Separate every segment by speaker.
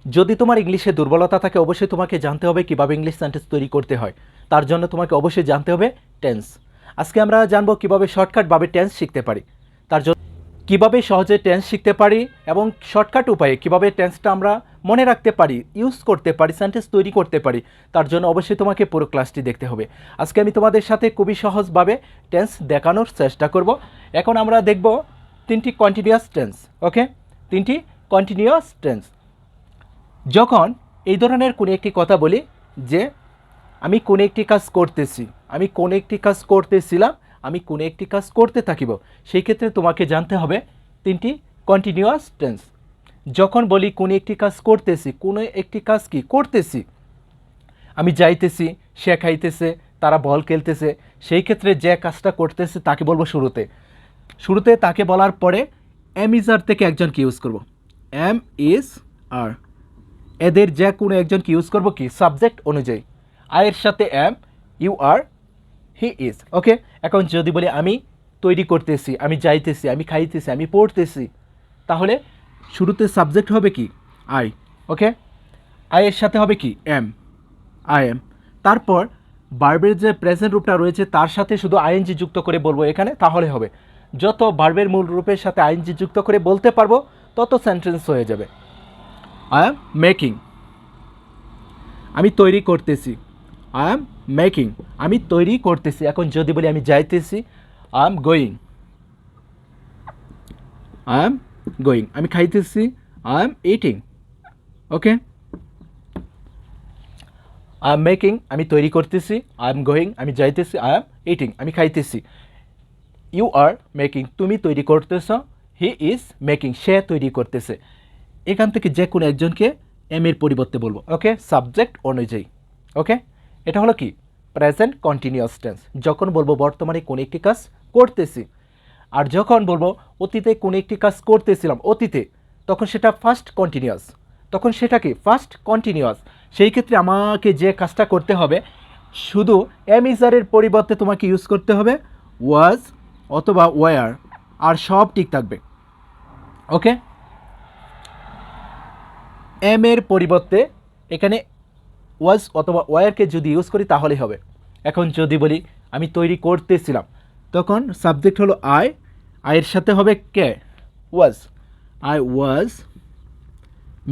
Speaker 1: যদি তোমার ইংলিশে দুর্বলতা থাকে অবশ্যই তোমাকে জানতে হবে কিভাবে ইংলিশ সেন্টেন্স তৈরি করতে হয়। তার জন্য তোমাকে অবশ্যই জানতে হবে টেন্স। আজকে আমরা জানবো কিভাবে শর্টকাটভাবে টেন্স শিখতে পারি। তার জন্য কিভাবে সহজে টেন্স শিখতে পারি এবং শর্টকাট উপায়ে কিভাবে টেন্সটা আমরা মনে রাখতে পারি, ইউজ করতে পারি, সেন্টেন্স তৈরি করতে পারি, তার জন্য অবশ্যই তোমাকে পুরো ক্লাসটি দেখতে হবে। আজকে আমি তোমাদের সাথে খুবই সহজভাবে টেন্স দেখানোর চেষ্টা করব। এখন আমরা দেখব তিনটি কন্টিনিউয়াস টেন্স। ওকে, তিনটি কন্টিনিউয়াস টেন্স। যখন এই ধরনের কোনো একটি কথা বলি যে আমি কোনো একটি কাজ করতেছি, আমি কোনো একটি কাজ করতেছিলাম, আমি কোনো একটি কাজ করতে থাকিব, সেই ক্ষেত্রে তোমাকে জানতে হবে তিনটি কন্টিনিউয়াস টেন্স। যখন বলি কোনো একটি কাজ করতেছি, কোনো একটি কাজ কি করতেছি, আমি যাইতেছি, সে খাইতেছে, তারা বল খেলতেছে, সেই ক্ষেত্রে যে কাজটা করতেছে তাকে বলবো শুরুতে। শুরুতে তাকে বলার পরে এম ইজ আর থেকে একজনকে ইউজ করব, এম ইজ আর। এদের যে কোনো একজনকে ইউজ করব কি সাবজেক্ট অনুযায়ী। আয়ের সাথে am, you are, he is. Okay, এখন যদি বলি আমি তৈরি করতেছি, আমি যাইতেছি, আমি খাইতেছি, আমি পড়তেছি, তাহলে শুরুতে সাবজেক্ট হবে কি আই। ওকে, আয়ের সাথে হবে কি এম, আই এম। তারপর ভার্বের যে প্রেজেন্ট রূপটা রয়েছে তার সাথে শুধু আইএনজি যুক্ত করে বলবো এখানে, তাহলে হবে। যত ভার্বের মূল রূপের সাথে আইএনজি যুক্ত করে বলতে পারবো তত সেন্টেন্স হয়ে যাবে। আই এম মেকিং, আমি তৈরি করতেছি, আই এম মেকিং, আমি তৈরি করতেছি। এখন যদি বলি আমি যাইতেছি, I am going, I am going, আমি খাইতেছি, I am eating. Okay, I am making, আমি তৈরি করতেছি, আই এম গোয়িং, আমি যাইতেছি, আই এম ইটিং, আমি খাইতেছি। ইউ আর মেকিং, তুমি তৈরি করতেছ, হি ইজ মেকিং, সে তৈরি করতেছে। এখান থেকে যে কোনো একজনকে এম এর পরিবর্তে বলবো। ওকে, সাবজেক্ট অনুযায়ী। ওকে, এটা হলো কি প্রেজেন্ট কন্টিনিউয়াস টেন্স। যখন বলবো বর্তমানে কোনো একটি কাজ করতেছি, আর যখন বলবো অতীতে কোনো একটি কাজ করতেছিলাম, অতীতে, তখন সেটা ফার্স্ট কন্টিনিউয়াস, তখন সেটা কি ফার্স্ট কন্টিনিউয়াস। সেই ক্ষেত্রে আমাকে যে কাজটা করতে হবে শুধু এম ইজারের পরিবর্তে তোমাকে ইউজ করতে হবে ওয়াজ অথবা ওয়ার, আর সব ঠিক থাকবে। ওকে, এম এর পরিবর্তে এখানে ওয়াজ অথবা ওয়ারকে যদি ইউজ করি তাহলেই হবে। এখন যদি বলি আমি তৈরি করতেছিলাম, তখন সাবজেক্ট হলো আই, আয়ের সাথে হবে কে ওয়াজ, আই ওয়াজ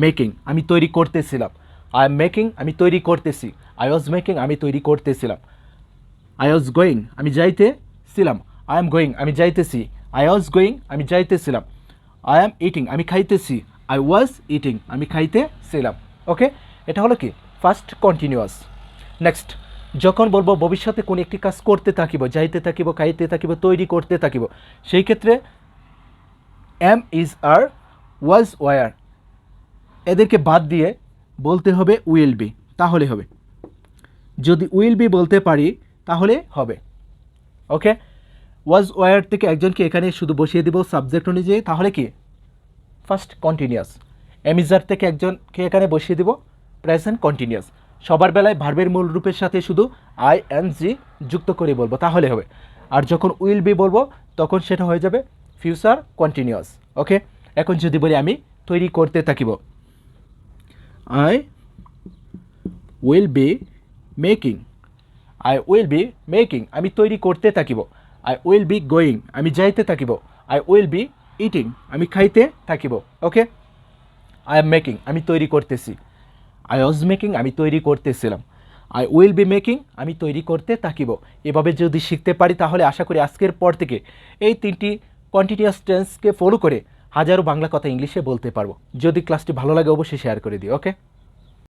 Speaker 1: মেকিং, আমি তৈরি করতেছিলাম, আই এম মেকিং, আমি তৈরি করতেছি, আই ওয়াজ মেকিং, আমি তৈরি করতেছিলাম। আই ওয়াজ গোয়িং, আমি যাইতেছিলাম, আই এম গোয়িং, আমি যাইতেছি, আই ওয়াজ গোয়িং, আমি যাইতেছিলাম। আই এম ইটিং, আমি খাইতেছি, আই ওয়াজ ইটিং, আমি খাইতেছিলাম। ওকে, এটা হলো কি ফার্স্ট কন্টিনিউয়াস। নেক্সট, যখন বলবো ভবিষ্যতে কোনো একটি কাজ করতে থাকিব, যাইতে থাকিব, খাইতে থাকিব, তৈরি করতে থাকিব, সেই ক্ষেত্রে am is are, was were, এদেরকে বাদ দিয়ে বলতে হবে উইল বি, তাহলে হবে। যদি উইল বি বলতে পারি তাহলে হবে। ওকে, ওয়াজ ওয়ার থেকে একজনকে এখানে শুধু বসিয়ে দিব সাবজেক্ট অনুযায়ী, তাহলে কি ফার্স্ট কন্টিনিউয়াস। এমিজার থেকে একজনকে এখানে বসিয়ে দিব প্রেজেন্ট কন্টিনিউয়াস। সবার বেলায় ভার্বের মূল রূপের সাথে শুধু আই এন জি যুক্ত করে বলবো, তাহলে হবে। আর যখন উইল বি বলবো তখন সেটা হয়ে যাবে ফিউচার কন্টিনিউয়াস। ওকে, এখন যদি বলি আমি তৈরি করতে থাকিব, I will be making, I will be making, আমি তৈরি করতে থাকিব। আই উইল বি গোয়িং, আমি যাইতে থাকিব। আই উইল বি ইটিং, আমি খাইতে থাকিব। ওকে, আই এম মেকিং, আমি তৈরি করতেছি। আই ওয়াজ মেকিং, আমি তৈরি করতেছিলাম। আই উইল বি মেকিং, আমি তৈরি করতে থাকিব। এভাবে যদি শিখতে পারি তাহলে আশা করি আজকের পর থেকে এই তিনটি কন্টিনিউয়াস টেন্সকে ফলো করে হাজারো বাংলা কথা ইংলিশে বলতে পারবো। যদি ক্লাসটি ভালো লাগে অবশ্যই শেয়ার করে দিও। ওকে।